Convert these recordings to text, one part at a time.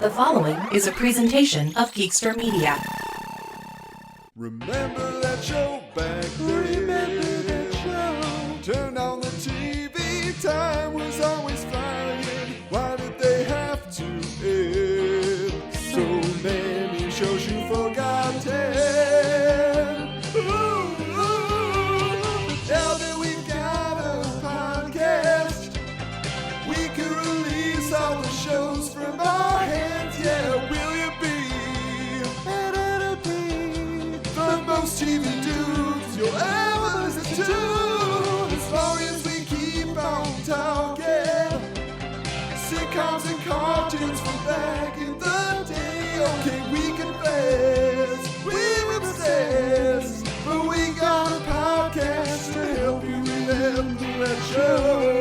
The following is a presentation of Geekster Media. Remember that show back then? Remember that show? Turn on the TV, time was always flying. Why did they have to end? So many shows you forgotten. Now that we've got a podcast, we can release all the shows from our hands. Yeah, will you be? And it'll be the most TV dudes you'll ever listen to. As long as we keep on talking sitcoms and cartoons from back in the day. Okay, we confess, we obsessed, but we got a podcast to help you remember that show.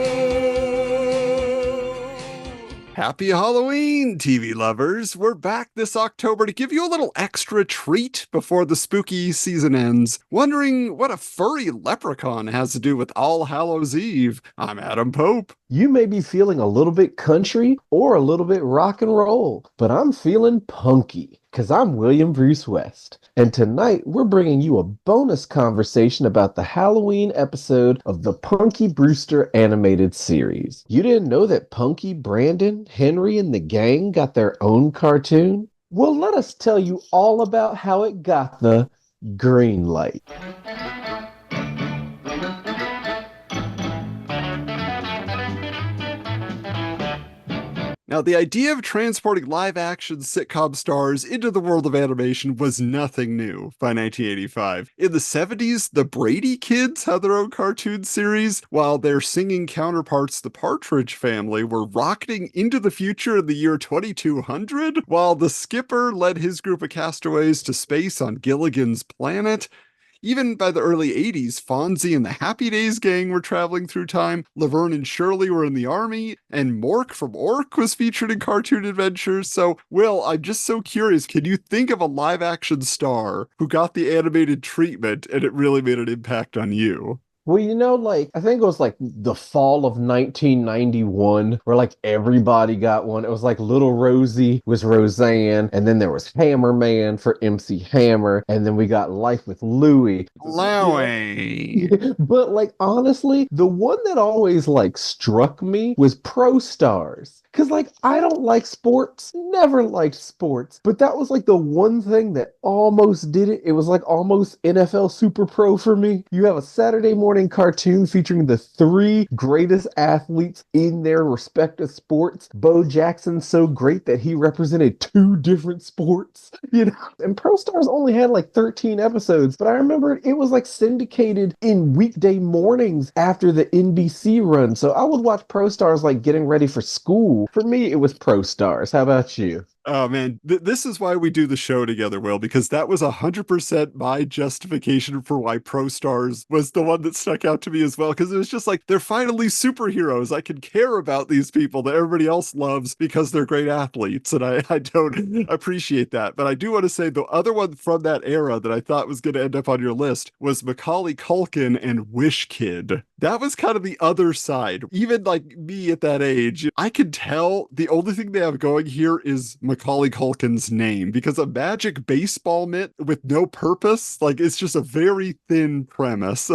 Happy Halloween, TV lovers. We're back this October to give you a little extra treat before the spooky season ends. Wondering what a furry leprechaun has to do with All Hallows Eve. I'm Adam Pope. You may be feeling a little bit country or a little bit rock and roll, but I'm feeling punky because I'm William Bruce West. And tonight we're bringing you a bonus conversation about the Halloween episode of the Punky Brewster animated series. You didn't know that Punky, Brandon, Henry, and the gang got their own cartoon? Well, let us tell you all about how it got the green light. Now, the idea of transporting live-action sitcom stars into the world of animation was nothing new by 1985. In the 70s, the Brady Kids had their own cartoon series, while their singing counterparts, the Partridge Family, were rocketing into the future in the year 2200, while the Skipper led his group of castaways to space on Gilligan's Planet. Even by the early 80s, Fonzie and the Happy Days gang were traveling through time, Laverne and Shirley were in the army, and Mork from Ork was featured in cartoon adventures. So, Will, I'm just so curious, can you think of a live-action star who got the animated treatment and it really made an impact on you? Well, I think it was the fall of 1991 where everybody got one. It was Little Rosie was Roseanne, and then there was Hammerman for MC Hammer, and then we got Life with Louie. Louie. But honestly, the one that always struck me was Pro Stars. Because, I don't like sports, never liked sports, but that was, the one thing that almost did it. It was, almost NFL Super Pro for me. You have a Saturday morning cartoon featuring the three greatest athletes in their respective sports. Bo Jackson's so great that he represented two different sports, And Pro Stars only had, 13 episodes, but I remember it was, syndicated in weekday mornings after the NBC run, so I would watch Pro Stars, getting ready for school. For me, it was Pro Stars. How about you? Oh man, this is why we do the show together, Will, because that was 100% my justification for why Pro Stars was the one that stuck out to me as well, because it was just they're finally superheroes. I can care about these people that everybody else loves because they're great athletes, and I don't appreciate that. But I do want to say the other one from that era that I thought was going to end up on your list was Macaulay Culkin and Wish Kid. That was kind of the other side. Even me at that age, I could tell the only thing they have going here is Macaulay Culkin's name, because a magic baseball mitt with no purpose, it's just a very thin premise.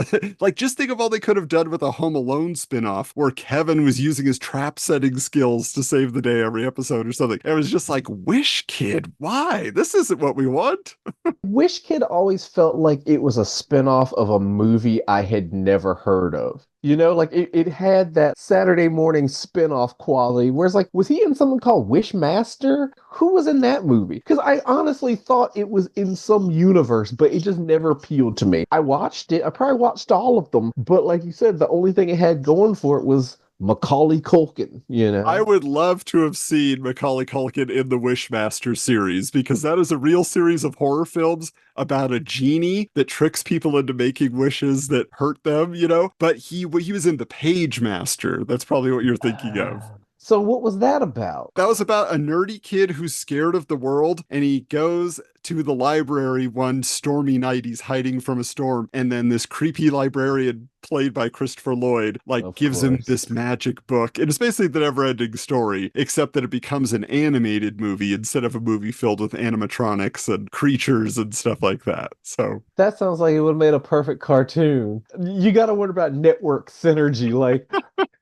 Just think of all they could have done with a Home Alone spinoff where Kevin was using his trap setting skills to save the day every episode or something. It was just Wish Kid, why? This isn't what we want. Wish Kid always felt like it was a spinoff of a movie I had never heard of. It had that Saturday morning spin-off quality, whereas was he in something called Wishmaster? Who was in that movie? Because I honestly thought it was in some universe, but it just never appealed to me. I watched it. I probably watched all of them, but like you said, the only thing it had going for it was Macaulay Culkin, I would love to have seen Macaulay Culkin in the Wishmaster series, because that is a real series of horror films about a genie that tricks people into making wishes that hurt them, but he was in the Page Master. That's probably what you're thinking of. So what was that about? That was about a nerdy kid who's scared of the world, and he goes to the library one stormy night. He's hiding from a storm, and then this creepy librarian played by Christopher Lloyd, like Of gives him course. this magic book. And it's basically the never-ending story, except that it becomes an animated movie instead of a movie filled with animatronics and creatures and stuff like that. So That sounds like it would have made a perfect cartoon. You got to wonder about network synergy. Like,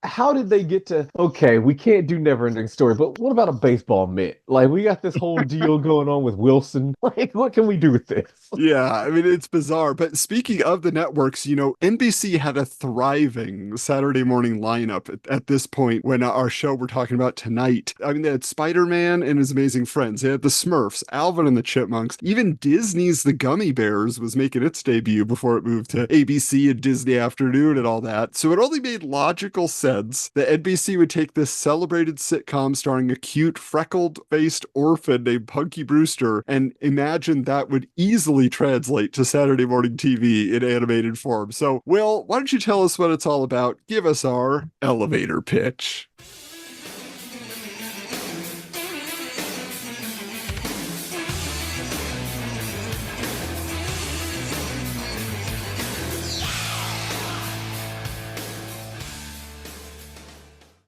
how did they get to, okay, we can't do Neverending Story, but what about a baseball mitt? Like, we got this whole deal going on with Wilson. Like, what can we do with this? yeah, I mean, it's bizarre. But speaking of the networks, NBC had a thriving Saturday morning lineup at this point when our show we're talking about tonight. I mean, they had Spider-Man and His Amazing Friends. They had the Smurfs, Alvin and the Chipmunks. Even Disney's The Gummy Bears was making its debut before it moved to ABC and Disney Afternoon and all that. So it only made logical sense that NBC would take this celebrated sitcom starring a cute, freckled-faced orphan named Punky Brewster and imagine that would easily translate to Saturday morning TV in animated form. So, Will, why don't you tell us what it's all about? Give us our elevator pitch.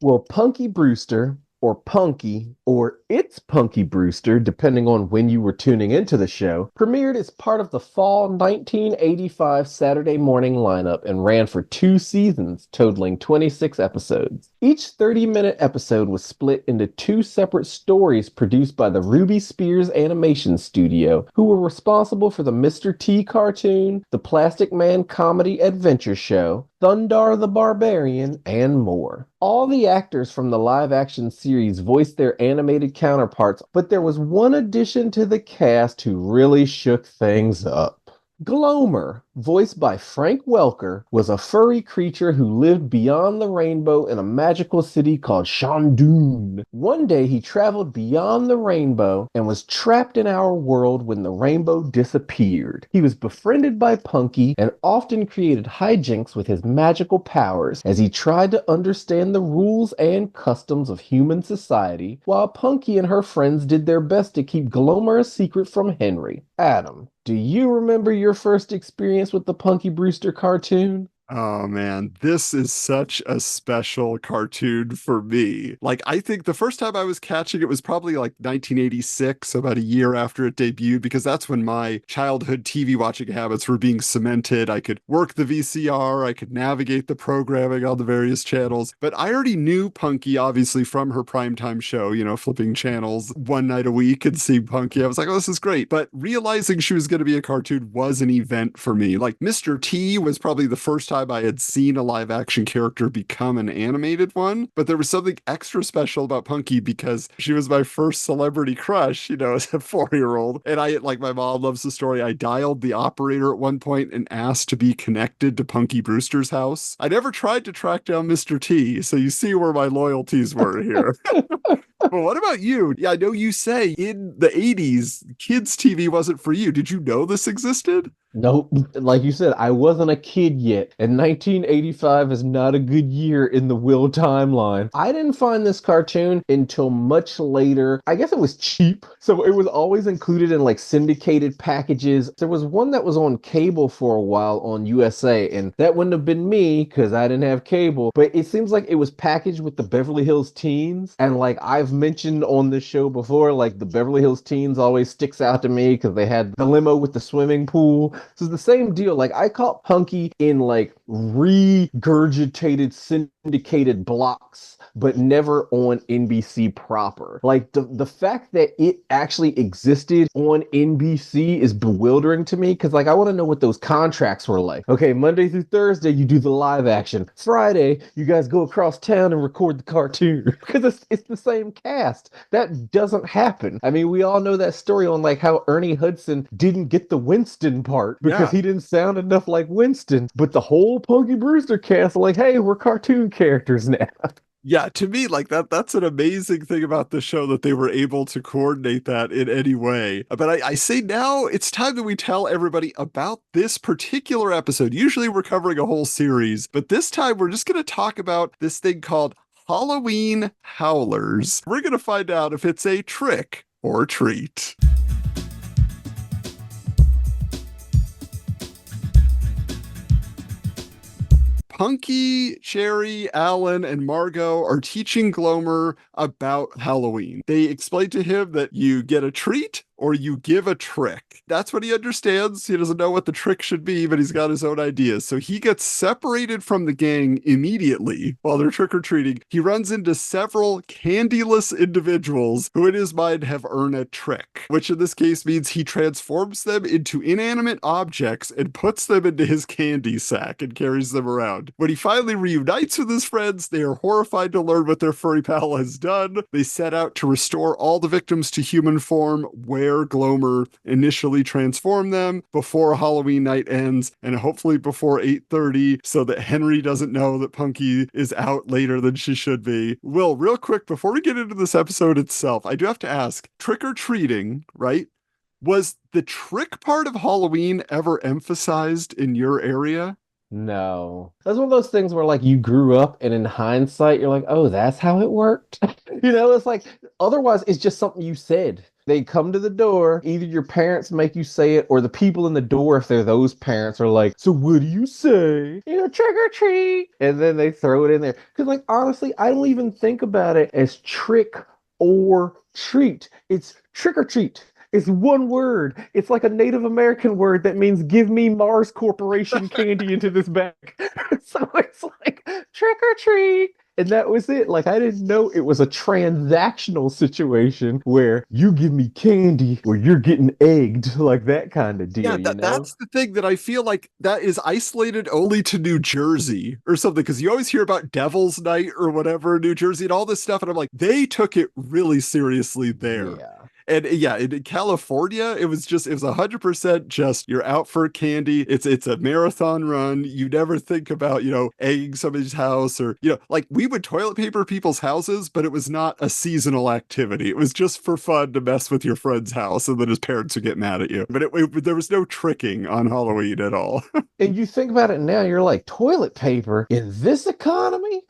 Well, Punky Brewster, or Punky, or It's Punky Brewster, depending on when you were tuning into the show, premiered as part of the fall 1985 Saturday morning lineup and ran for 2 seasons, totaling 26 episodes. Each 30-minute episode was split into 2 separate stories produced by the Ruby Spears Animation Studio, who were responsible for the Mr. T cartoon, the Plastic Man comedy adventure show, Thundar the Barbarian, and more. All the actors from the live-action series voiced their animated counterparts, but there was one addition to the cast who really shook things up. Glomer, voiced by Frank Welker, was a furry creature who lived beyond the rainbow in a magical city called Shandoon. One day he traveled beyond the rainbow and was trapped in our world when the rainbow disappeared. He was befriended by Punky and often created hijinks with his magical powers as he tried to understand the rules and customs of human society, while Punky and her friends did their best to keep Glomer a secret from Henry. Adam, do you remember your first experience with the Punky Brewster cartoon? Oh man, this is such a special cartoon for me. Like, I think the first time I was catching it was probably like 1986, about a year after it debuted, because that's when my childhood TV watching habits were being cemented. I could work the VCR, I could navigate the programming on the various channels, but I already knew Punky, obviously, from her primetime show, flipping channels one night a week and seeing Punky. I was like, oh, this is great. But realizing she was going to be a cartoon was an event for me. Like, Mr. T was probably the first time I had seen a live action character become an animated one, but there was something extra special about Punky because she was my first celebrity crush, as a 4-year-old. And like my mom loves the story. I dialed the operator at one point and asked to be connected to Punky Brewster's house. I never tried to track down Mr. T, so you see where my loyalties were here. But what about you? Yeah, I know you say in the 80s, kids' TV wasn't for you. Did you know this existed? Nope. Like you said, I wasn't a kid yet, and 1985 is not a good year in the Will timeline. I didn't find this cartoon until much later. I guess it was cheap, so it was always included in like syndicated packages. There was one that was on cable for a while on USA, and that wouldn't have been me because I didn't have cable, but it seems like it was packaged with the Beverly Hills Teens, and like I've mentioned on this show before, like the Beverly Hills Teens always sticks out to me because they had the limo with the swimming pool. So it's the same deal. Like I caught Punky in like regurgitated syndicated blocks, but never on NBC proper. Like the fact that it actually existed on NBC is bewildering to me because like I want to know what those contracts were like. Okay, Monday through Thursday you do the live action. Friday you guys go across town and record the cartoon because it's the same cast. That doesn't happen. I mean, we all know that story on like how Ernie Hudson didn't get the Winston part because he didn't sound enough like Winston. But the whole Punky Brewster cast are like, hey, we're cartoon characters now. Yeah, to me, like that's an amazing thing about the show that they were able to coordinate that in any way. But I say now it's time that we tell everybody about this particular episode. Usually we're covering a whole series, but this time we're just going to talk about this thing called Halloween Howlers. We're going to find out if it's a trick or treat. Punky, Cherry, Alan, and Margot are teaching Glomer about Halloween. They explain to him that you get a treat or you give a trick. That's what he understands. He doesn't know what the trick should be, but he's got his own ideas. So he gets separated from the gang immediately while they're trick-or-treating. He runs into several candyless individuals who in his mind have earned a trick, which in this case means he transforms them into inanimate objects and puts them into his candy sack and carries them around. When he finally reunites with his friends, they are horrified to learn what their furry pal has done. They set out to restore all the victims to human form where Glomer initially transformed them before Halloween night ends, and hopefully before 8:30, so that Henry doesn't know that Punky is out later than she should be. Will, real quick, before we get into this episode itself, I do have to ask, trick-or-treating, right? Was the trick part of Halloween ever emphasized in your area? No. That's one of those things where like you grew up and in hindsight, you're like, oh, that's how it worked. It's like, otherwise it's just something you said. They come to the door, either your parents make you say it, or the people in the door, if they're those parents, are like, so what do you say? Trick or treat. And then they throw it in there. Because like, honestly, I don't even think about it as trick or treat. It's trick or treat. It's one word. It's like a Native American word that means give me Mars Corporation candy into this bag. So it's like trick or treat. And that was it. Like, I didn't know it was a transactional situation where you give me candy or you're getting egged, like that kind of deal. Yeah, that's the thing that I feel like that is isolated only to New Jersey or something, because you always hear about Devil's Night or whatever in New Jersey and all this stuff. And I'm like, they took it really seriously there. Yeah. And yeah, in California, it was 100% just you're out for candy. It's a marathon run. You never think about, egging somebody's house or, like we would toilet paper people's houses, but it was not a seasonal activity. It was just for fun to mess with your friend's house and then his parents would get mad at you. But there was no tricking on Halloween at all. And you think about it now, you're like, toilet paper in this economy?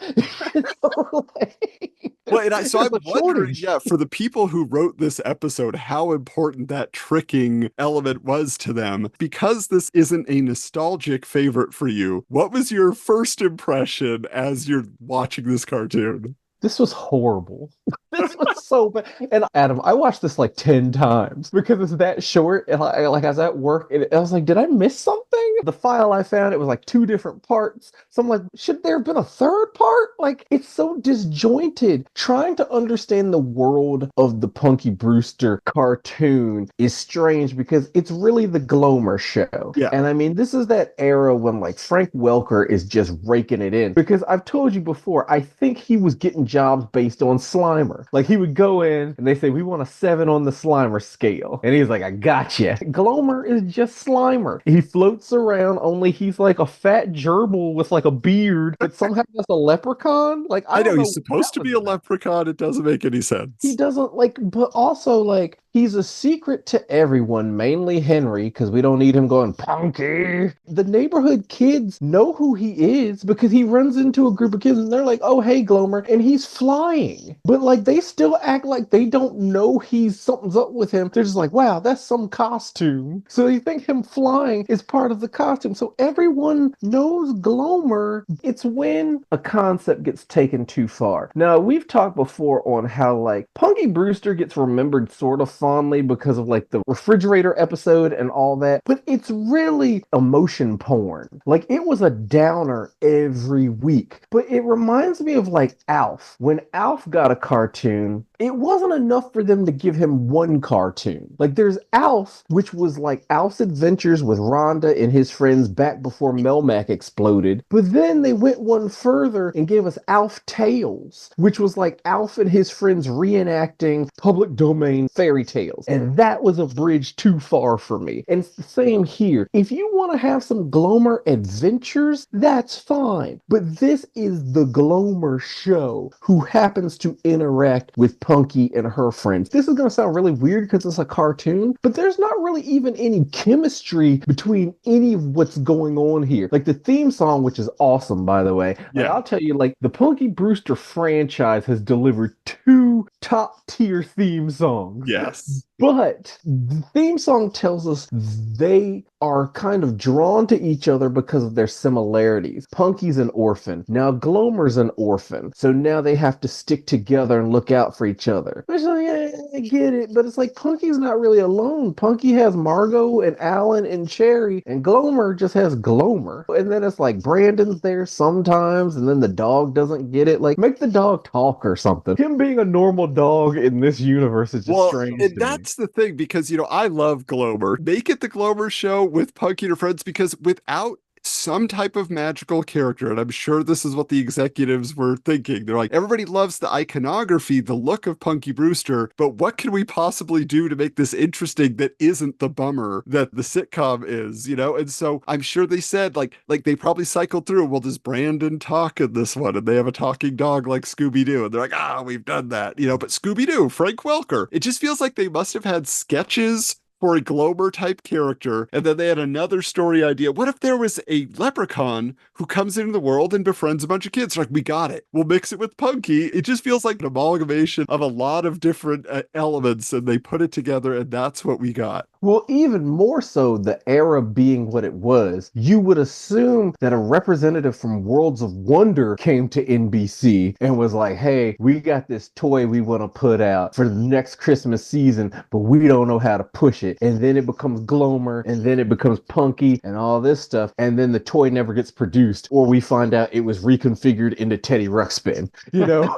Well, and so I'm wondering, for the people who wrote this episode, how important that tricking element was to them. Because this isn't a nostalgic favorite for you, what was your first impression as you're watching this cartoon? This was horrible. This was so bad. And Adam, I watched this like 10 times because it's that short. And I was at work and I was like, did I miss something? The file I found, it was like 2 different parts. So I'm like, should there have been a third part? Like, it's so disjointed. Trying to understand the world of the Punky Brewster cartoon is strange because it's really the Glomer show. Yeah. And I mean, this is that era when like Frank Welker is just raking it in. Because I've told you before, I think he was getting jobs based on Slimer. Like he would go in and they say, we want a 7 on the Slimer scale. And he's like, I gotcha. Glomer is just Slimer. He floats around, only he's like a fat gerbil with like a beard, but somehow that's a leprechaun. Like, I know know he's supposed to be a leprechaun. It doesn't make any sense. He doesn't but also like, he's a secret to everyone, mainly Henry, because we don't need him going, Punky. The neighborhood kids know who he is because he runs into a group of kids and they're like, oh, hey, Glomer. And he's flying. But like, they still act like they don't know something's up with him. They're just like, wow, that's some costume. So they think him flying is part of the costume. So everyone knows Glomer. It's when a concept gets taken too far. Now, we've talked before on how like Punky Brewster gets remembered sort of fondly because of like the refrigerator episode and all that, but it's really emotion porn. Like it was a downer every week, but it reminds me of like Alf. When Alf got a cartoon, it wasn't enough for them to give him one cartoon. Like there's Alf, which was like Alf's adventures with Rhonda and his friends back before Melmac exploded. But then they went one further and gave us Alf Tales, which was like Alf and his friends reenacting public domain fairy tales. And that was a bridge too far for me. And it's the same here. If you want to have some Glomer adventures, that's fine. But this is the Glomer show who happens to interact with Punky and her friends. This is going to sound really weird because it's a cartoon, but there's not really even any chemistry between any of what's going on here. Like the theme song, which is awesome, by the way. Yeah. Like, I'll tell you, like the Punky Brewster franchise has delivered 2 top-tier theme songs. Yes. But the theme song tells us they are kind of drawn to each other because of their similarities. Punky's an orphan. Now Glomer's an orphan. So now they have to stick together and look out for each other. Which, like, yeah, I get it, but it's like Punky's not really alone. Punky has Margot and Alan and Cherry, and Glomer just has Glomer. And then it's like Brandon's there sometimes, and then the dog doesn't get it. Like, make the dog talk or something. Him being a normal dog in this universe is just strange and to that's the thing, because, I love Glomer. Make it the Glomer show with Punky and her friends, because without some type of magical character, and I'm sure this is what the executives were thinking. They're like, everybody loves the iconography, the look of Punky Brewster, but what can we possibly do to make this interesting that isn't the bummer that the sitcom is, And so I'm sure they said, like they probably cycled through, well, does Brandon talk in this one? And they have a talking dog like Scooby-Doo, and they're like, we've done that, but Scooby-Doo, Frank Welker. It just feels like they must have had sketches for a Glomer type character, and then they had another story idea. What if there was a leprechaun who comes into the world and befriends a bunch of kids? Like, we got it. We'll mix it with Punky. It just feels like an amalgamation of a lot of different elements, and they put it together, and that's what we got. Well, even more so, the era being what it was, you would assume that a representative from Worlds of Wonder came to NBC and was like, hey, we got this toy we want to put out for the next Christmas season, but we don't know how to push it. And then it becomes Glomer, and then it becomes Punky and all this stuff, and then the toy never gets produced, or we find out it was reconfigured into Teddy Ruxpin.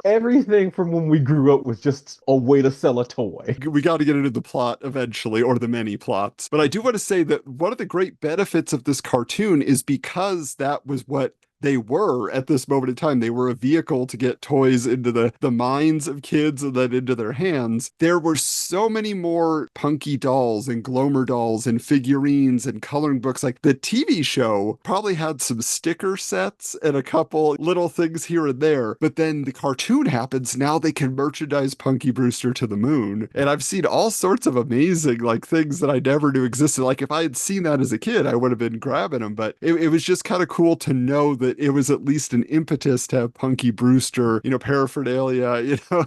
Everything from when we grew up was just a way to sell a toy. We got to get into the plot eventually, or the many plots. But I do want to say that one of the great benefits of this cartoon is because that was what they were at this moment in time. They were a vehicle to get toys into the minds of kids and then into their hands. There were so many more Punky dolls and Glomer dolls and figurines and coloring books. Like, the TV show probably had some sticker sets and a couple little things here and there, but then the cartoon happens. Now they can merchandise Punky Brewster to the moon. And I've seen all sorts of amazing things that I never knew existed. Like, if I had seen that as a kid, I would have been grabbing them, but it was just kind of cool to know that it was at least an impetus to have Punky Brewster, paraphernalia,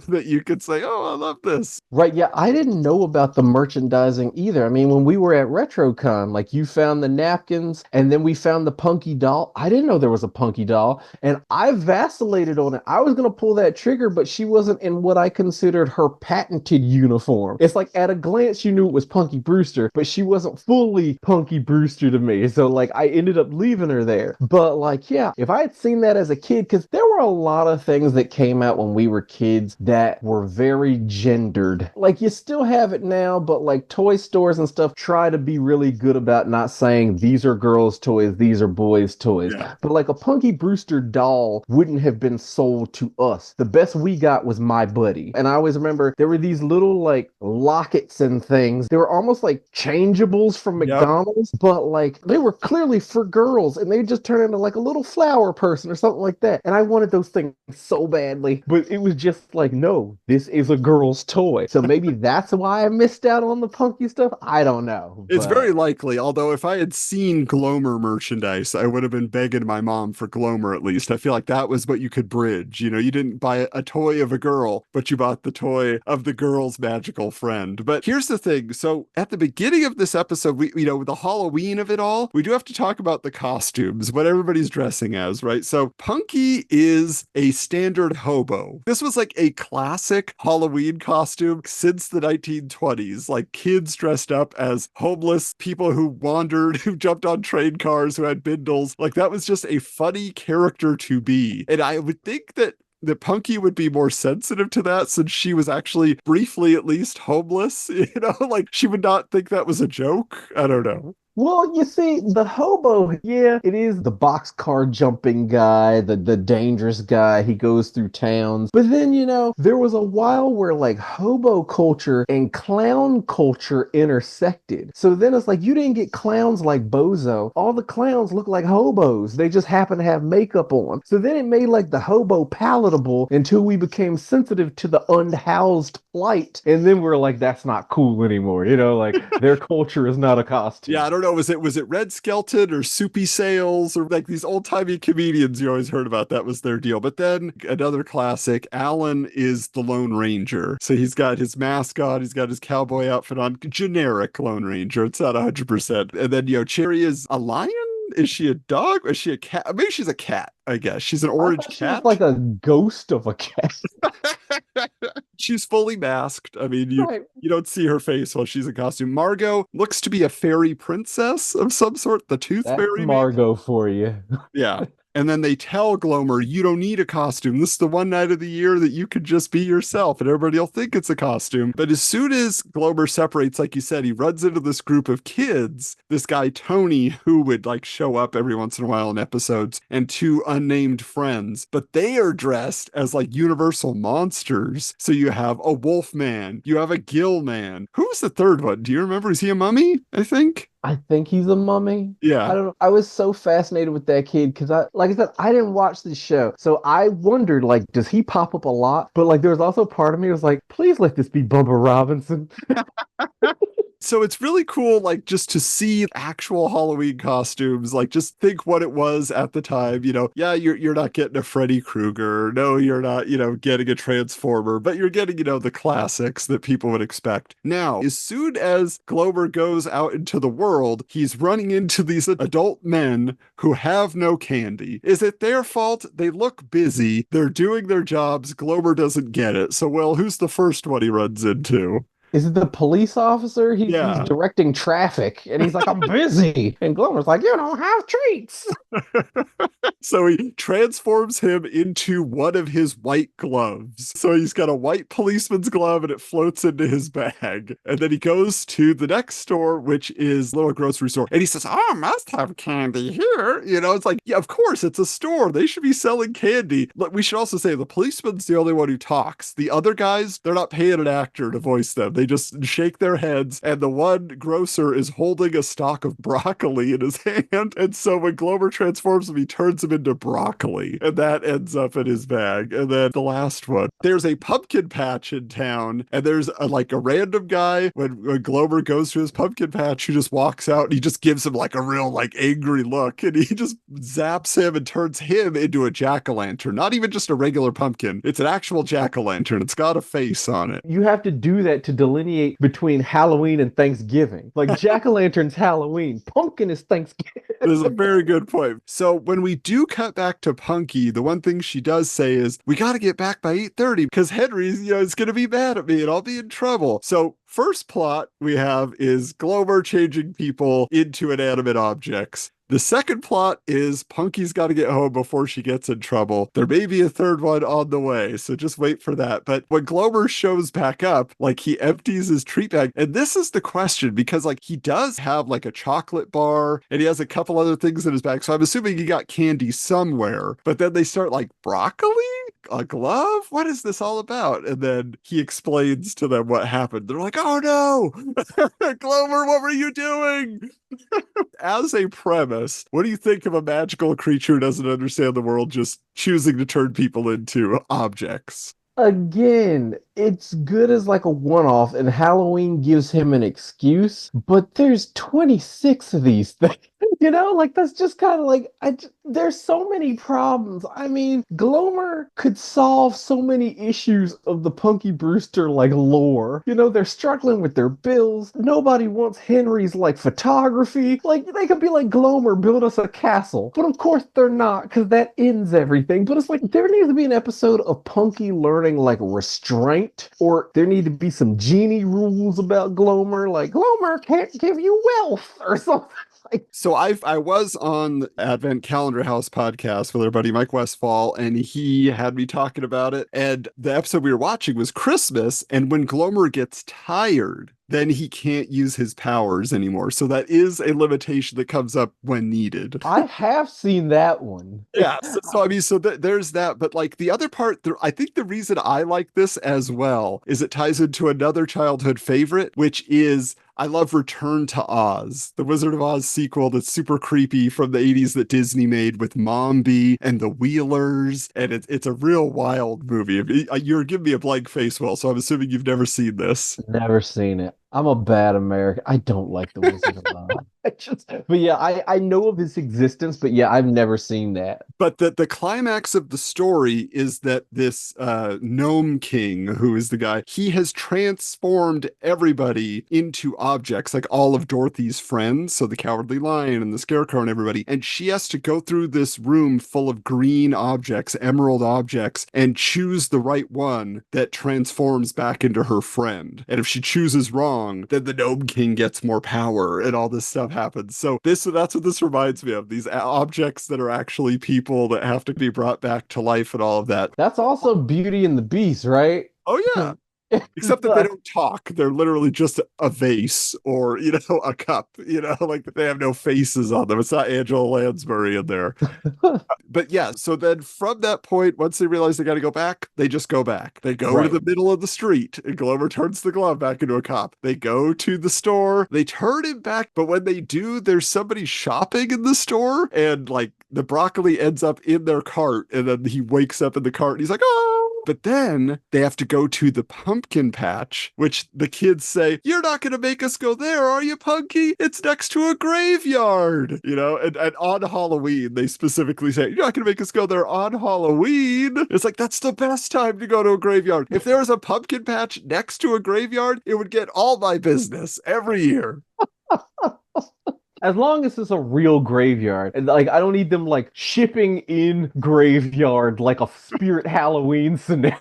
that you could say, oh, I love this. Right, yeah, I didn't know about the merchandising either. I mean, when we were at RetroCon, you found the napkins, and then we found the Punky doll. I didn't know there was a Punky doll, and I vacillated on it. I was going to pull that trigger, but she wasn't in what I considered her patented uniform. It's like, at a glance, you knew it was Punky Brewster, but she wasn't fully Punky Brewster to me. So, I ended up leaving her there. But, yeah, if I had seen that as a kid, because there were a lot of things that came out when we were kids that were very gendered. You still have it now, but toy stores and stuff try to be really good about not saying these are girls' toys, these are boys' toys. Yeah. But a Punky Brewster doll wouldn't have been sold to us. The best we got was My Buddy. And I always remember there were these little lockets and things. They were almost like changeables from McDonald's, but they were clearly for girls, and they just turn into a little flower person or something like that. And I wanted those things so badly, but it was just no, this is a girl's toy. So maybe that's why I missed out on the Punky stuff. I don't know. It's very likely, although if I had seen Glomer merchandise, I would have been begging my mom for Glomer at least. I feel like that was what you could bridge. You didn't buy a toy of a girl, but you bought the toy of the girl's magical friend. But here's the thing. So at the beginning of this episode, we the Halloween of it all, we do have to talk about the costumes, what everybody's dressing as, right? So Punky is a standard hobo. This was a classic Halloween costume since the 1920s, kids dressed up as homeless people who wandered, who jumped on train cars, who had bindles. That was just a funny character to be. And I would think that Punky would be more sensitive to that, since she was actually briefly at least homeless, she would not think that was a joke. I don't know. Well, you see, the hobo, yeah, it is the boxcar jumping guy, the dangerous guy. He goes through towns. But then, there was a while where hobo culture and clown culture intersected. So then it's you didn't get clowns like Bozo. All the clowns look like hobos. They just happen to have makeup on. So then it made the hobo palatable until we became sensitive to the unhoused plight. And then we're that's not cool anymore. Their culture is not a costume. Yeah, I don't know know, was it Red Skelton or Soupy Sales or like these old-timey comedians you always heard about? That was their deal. But then another classic, Alan is the Lone Ranger. So he's got his mask on, he's got his cowboy outfit on, generic Lone Ranger. It's not 100%. And then, Cherry is a lion? Is she a dog? Or is she a cat? Maybe she's a cat, I guess. She's an orange She cat. was like a ghost of a cat. She's fully masked. I mean, Right. you don't see her face while she's in costume. Margot looks to be a fairy princess of some sort, the Tooth That's Fairy. Margot for you. Yeah. And then they tell Glomer, you don't need a costume. This is the one night of the year that you could just be yourself and everybody will think it's a costume. But as soon as Glomer separates, like you said, he runs into this group of kids, this guy, Tony, who would like show up every once in a while in episodes, and two unnamed friends. But they are dressed as like universal monsters. So you have a wolf man, you have a gill man. Who was the third one? Do you remember? Is he a mummy, I think? I think he's a mummy. Yeah. I don't know. I was so fascinated with that kid because like I said, I didn't watch the show. So I wondered, like, does he pop up a lot? But like, there was also part of me that was like, please let this be Bubba Robinson. So it's really cool, like, just to see actual Halloween costumes, like, just think what it was at the time, yeah, you're not getting a Freddy Krueger, no, you're not, getting a Transformer, but you're getting, the classics that people would expect. Now, as soon as Glomer goes out into the world, he's running into these adult men who have no candy. Is it their fault? They look busy, they're doing their jobs, Glomer doesn't get it. So, well, who's the first one he runs into? Is it the police officer? He's directing traffic, and he's like, I'm busy. And Glomer's like, you don't have treats. So he transforms him into one of his white gloves. So he's got a white policeman's glove, and it floats into his bag. And then he goes to the next store, which is a little grocery store. And he says, oh, I must have candy here. It's like, yeah, of course, it's a store. They should be selling candy. But we should also say the policeman's the only one who talks. The other guys, they're not paying an actor to voice them. They just shake their heads, and the one grocer is holding a stalk of broccoli in his hand. And so when Glomer transforms him, he turns him into broccoli, and that ends up in his bag. And then the last one, there's a pumpkin patch in town, and there's a random guy when Glomer goes to his pumpkin patch who just walks out and he just gives him like a real like angry look, and he just zaps him and turns him into a jack-o'-lantern. Not even just a regular pumpkin, it's an actual jack-o'-lantern. It's got a face on it. You have to do that to delineate between Halloween and Thanksgiving. Like jack-o'-lantern's Halloween, pumpkin is Thanksgiving. This is a very good point. So when we do cut back to Punky, the one thing she does say is, we got to get back by 8:30 because Henry's, is going to be mad at me and I'll be in trouble. So first plot we have is Glomer changing people into inanimate objects. The second plot is Punky's got to get home before she gets in trouble. There may be a third one on the way, so just wait for that. But when Glomer shows back up, like he empties his treat bag. And this is the question, because like he does have like a chocolate bar and he has a couple other things in his bag. So I'm assuming he got candy somewhere. But then they start like, broccoli? A glove? What is this all about? And then he explains to them what happened. They're like, oh no, Glomer, what were you doing? As a premise, what do you think of a magical creature who doesn't understand the world just choosing to turn people into objects? Again, it's good as like a one-off, and Halloween gives him an excuse, but there's 26 of these things. Like that's just kind of like, there's so many problems. I mean, Glomer could solve so many issues of the Punky Brewster like lore. They're struggling with their bills. Nobody wants Henry's like photography. Like they could be like, Glomer, build us a castle. But of course they're not, because that ends everything. But it's like, there needs to be an episode of Punky learning like restraint, or there need to be some genie rules about Glomer. Like Glomer can't give you wealth or something. So I was on the Advent Calendar House podcast with our buddy Mike Westfall, and he had me talking about it. And the episode we were watching was Christmas, and when Glomer gets tired, then he can't use his powers anymore. So that is a limitation that comes up when needed. I have seen that one. Yeah. So there's that. But like the other part, I think the reason I like this as well is it ties into another childhood favorite, which is I love Return to Oz, the Wizard of Oz sequel that's super creepy from the 80s that Disney made with Mombi and the Wheelers. And it's a real wild movie. You're giving me a blank face, Will, so I'm assuming you've never seen this. Never seen it. I'm a bad American. I don't like the Wizard of Oz. But yeah, I know of his existence, but yeah, I've never seen that. But the climax of the story is that this gnome king, who is the guy, he has transformed everybody into objects, like all of Dorothy's friends, so the Cowardly Lion and the Scarecrow and everybody, and she has to go through this room full of green objects, emerald objects, and choose the right one that transforms back into her friend. And if she chooses wrong, then the gnome king gets more power and all this stuff happens. So that's what this reminds me of, these objects that are actually people that have to be brought back to life and all of that. That's also Beauty and the Beast, right? Oh yeah. Except that they don't talk. They're literally just a vase or, a cup, like they have no faces on them. It's not Angela Lansbury in there. But yeah, so then from that point, once they realize they got to go back, they just go back. They go to the middle of the street and Glomer turns the glove back into a cop. They go to the store, they turn him back. But when they do, there's somebody shopping in the store and like the broccoli ends up in their cart. And then he wakes up in the cart and he's like, oh. But then they have to go to the pumpkin patch, which the kids say, you're not going to make us go there, are you, Punky? It's next to a graveyard, and on Halloween, they specifically say, you're not going to make us go there on Halloween. It's like, that's the best time to go to a graveyard. If there was a pumpkin patch next to a graveyard, it would get all my business every year. As long as it's a real graveyard, and like I don't need them like shipping in graveyard like a Spirit Halloween scenario.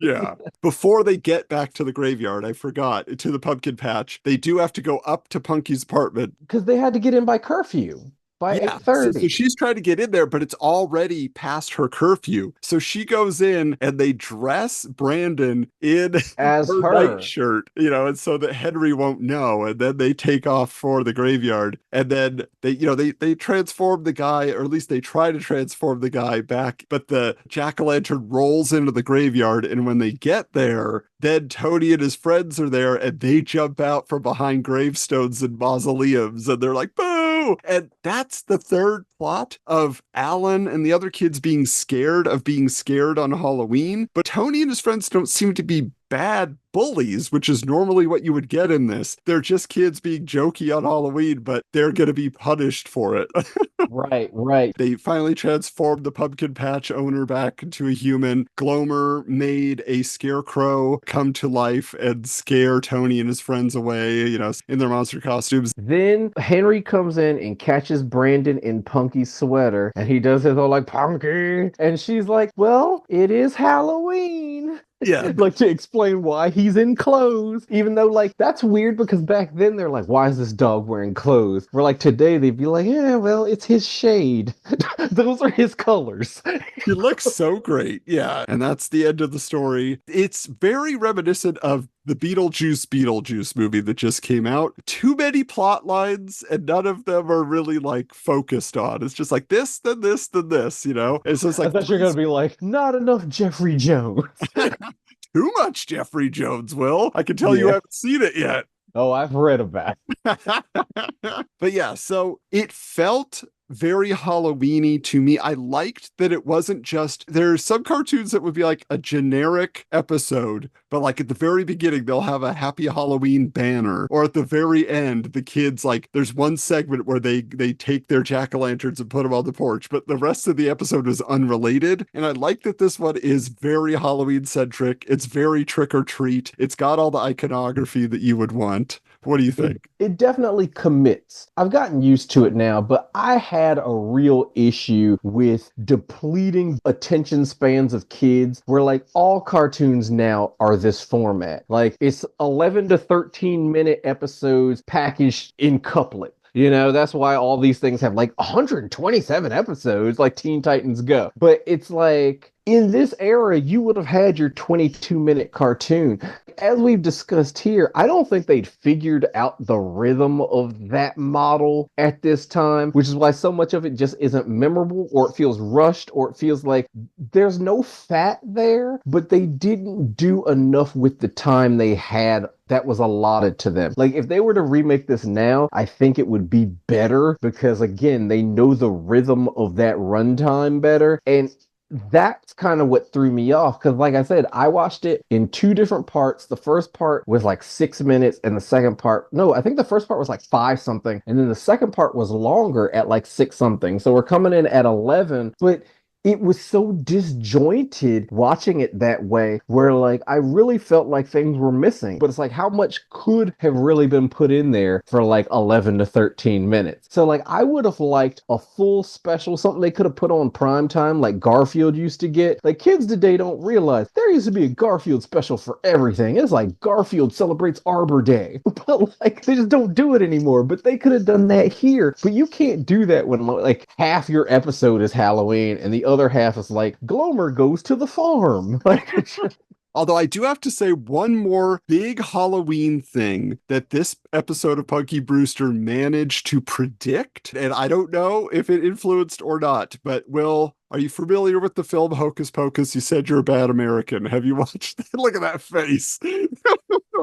Yeah. Before they get back to the graveyard, I forgot, to the pumpkin patch, they do have to go up to Punky's apartment. Because they had to get in by curfew. By 8:30. So she's trying to get in there, but it's already past her curfew. So she goes in and they dress Brandon in as her nightshirt, and so that Henry won't know. And then they take off for the graveyard. And then they transform the guy, or at least they try to transform the guy back. But the jack-o'-lantern rolls into the graveyard. And when they get there, then Tony and his friends are there and they jump out from behind gravestones and mausoleums. And they're like, boo! And that's the third plot of Alan and the other kids being scared on Halloween. But Tony and his friends don't seem to be bad bullies, which is normally what you would get in this. They're just kids being jokey on Halloween, but they're going to be punished for it. Right. They finally transformed the pumpkin patch owner back into a human. Glomer made a scarecrow come to life and scare Tony and his friends away, in their monster costumes. Then Henry comes in and catches Brandon in Punky's sweater, and he does his whole like, Punky! And she's like, well, it is Halloween. Yeah. Like to explain why he's in clothes, even though like that's weird because back then they're like, why is this dog wearing clothes? We're like, today they'd be like, yeah, well, it's his shade. Those are his colors. He looks so great. Yeah. And that's the end of the story. It's very reminiscent of the Beetlejuice movie that just came out. Too many plot lines and none of them are really like focused on. It's just like this, then this, then this, It's just like, I thought you're going to be like, not enough Jeffrey Jones. Too much Jeffrey Jones, Will. I can tell you haven't seen it yet. Oh, I've read about it. But yeah, so it felt very Halloween-y to me. I liked that it wasn't just, there's some cartoons that would be like a generic episode, but like at the very beginning, they'll have a Happy Halloween banner, or at the very end, the kids, like there's one segment where they take their jack-o'-lanterns and put them on the porch, but the rest of the episode is unrelated. And I like that this one is very Halloween-centric. It's very trick-or-treat. It's got all the iconography that you would want. What do you think? It definitely commits. I've gotten used to it now, but I had a real issue with depleting attention spans of kids where like all cartoons now are this format. Like it's 11 to 13 minute episodes packaged in couplets. That's why all these things have like 127 episodes like Teen Titans Go. But it's like, in this era, you would have had your 22-minute cartoon. As we've discussed here, I don't think they'd figured out the rhythm of that model at this time, which is why so much of it just isn't memorable, or it feels rushed, or it feels like there's no fat there, but they didn't do enough with the time they had that was allotted to them. Like, if they were to remake this now, I think it would be better because, again, they know the rhythm of that runtime better. And that's kind of what threw me off. Because, like I said, I watched it in two different parts. The first part was like 6 minutes, and the second part, no, I think the first part was like five something, and then the second part was longer at like six something. So we're coming in at 11, but it was so disjointed watching it that way, where like I really felt like things were missing. But it's like, how much could have really been put in there for like 11 to 13 minutes? So like I would have liked a full special, something they could have put on prime time like Garfield used to get. Like, kids today don't realize there used to be a Garfield special for everything. It's like Garfield celebrates Arbor Day, but like they just don't do it anymore. But they could have done that here. But you can't do that when like half your episode is Halloween and the other half is like Glomer goes to the farm. Like, Although I do have to say one more big Halloween thing that this episode of Punky Brewster managed to predict, and I don't know if it influenced or not, but Will, are you familiar with the film Hocus Pocus? You said you're a bad American. Have you watched that? Look at that face.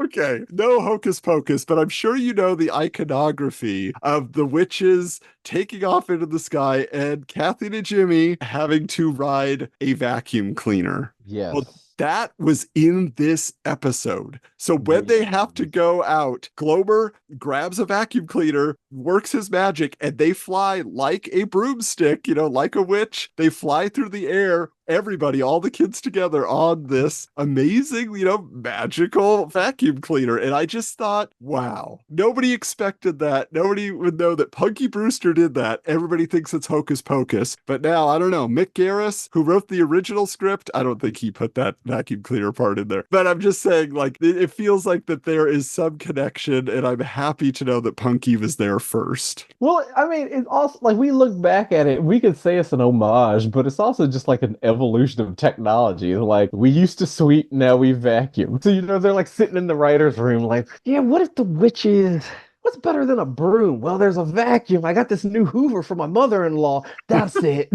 Okay, no Hocus Pocus, but I'm sure you know the iconography of the witches taking off into the sky and Kathy and Jimmy having to ride a vacuum cleaner. yes. Well, that was in this episode. So when they have to go out, Glomer grabs a vacuum cleaner, works his magic, and they fly like a broomstick, like a witch. They fly through the air. Everybody, all the kids together on this amazing, magical vacuum cleaner. And I just thought, wow, nobody expected that. Nobody would know that Punky Brewster did that. Everybody thinks it's Hocus Pocus. But now, I don't know, Mick Garris, who wrote the original script, I don't think he put that vacuum cleaner part in there. But I'm just saying, like, it feels like that there is some connection, and I'm happy to know that Punky was there first. Well, I mean, it's also like we look back at it, we could say it's an homage, but it's also just like an evolution of technology. Like, we used to sweep, now we vacuum. So, they're like sitting in the writer's room, like, yeah, what if the witches? What's better than a broom? Well, there's a vacuum. I got this new Hoover for my mother-in-law. That's it.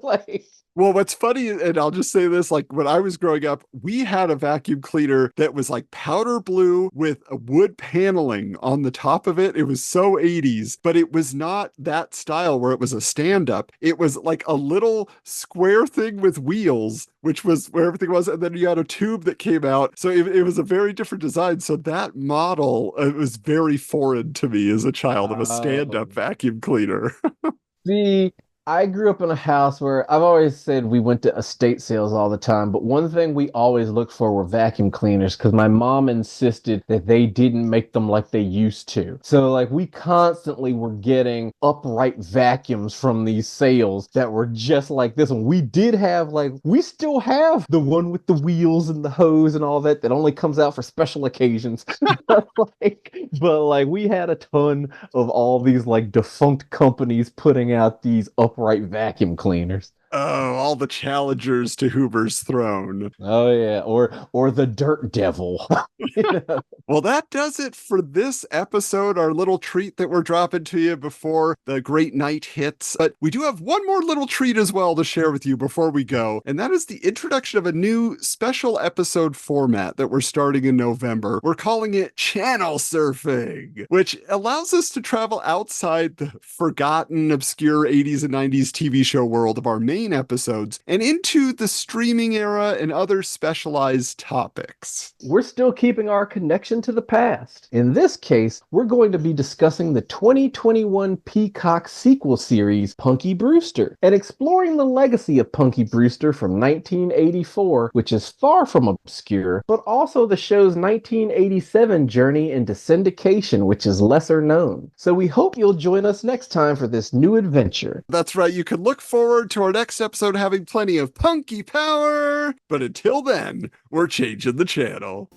Like. Well, what's funny, and I'll just say this, like when I was growing up, we had a vacuum cleaner that was like powder blue with a wood paneling on the top of it. It was so 80s, but it was not that style where it was a stand-up. It was like a little square thing with wheels, which was where everything was. And then you had a tube that came out. So it was a very different design. So that model, it was very foreign to me as a child of a stand-up vacuum cleaner. See, I grew up in a house where I've always said we went to estate sales all the time, but one thing we always looked for were vacuum cleaners because my mom insisted that they didn't make them like they used to. So like we constantly were getting upright vacuums from these sales that were just like this one. We did have we still have the one with the wheels and the hose and all that only comes out for special occasions. but we had a ton of all these like defunct companies putting out these upright vacuum cleaners. Oh, all the challengers to Hoover's throne. Oh yeah, or the Dirt Devil. Well, that does it for this episode, our little treat that we're dropping to you before the great night hits. But we do have one more little treat as well to share with you before we go, and that is the introduction of a new special episode format that we're starting in November. We're calling it Channel Surfing, which allows us to travel outside the forgotten, obscure 80s and 90s TV show world of our main episodes and into the streaming era and other specialized topics. We're still keeping our connection to the past. In this case, we're going to be discussing the 2021 Peacock sequel series, Punky Brewster, and exploring the legacy of Punky Brewster from 1984, which is far from obscure, but also the show's 1987 journey into syndication, which is lesser known. So we hope you'll join us next time for this new adventure. That's right, you can look forward to our next episode having plenty of punky power, but until then, we're changing the channel.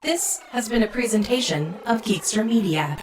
This has been a presentation of Geekster Media.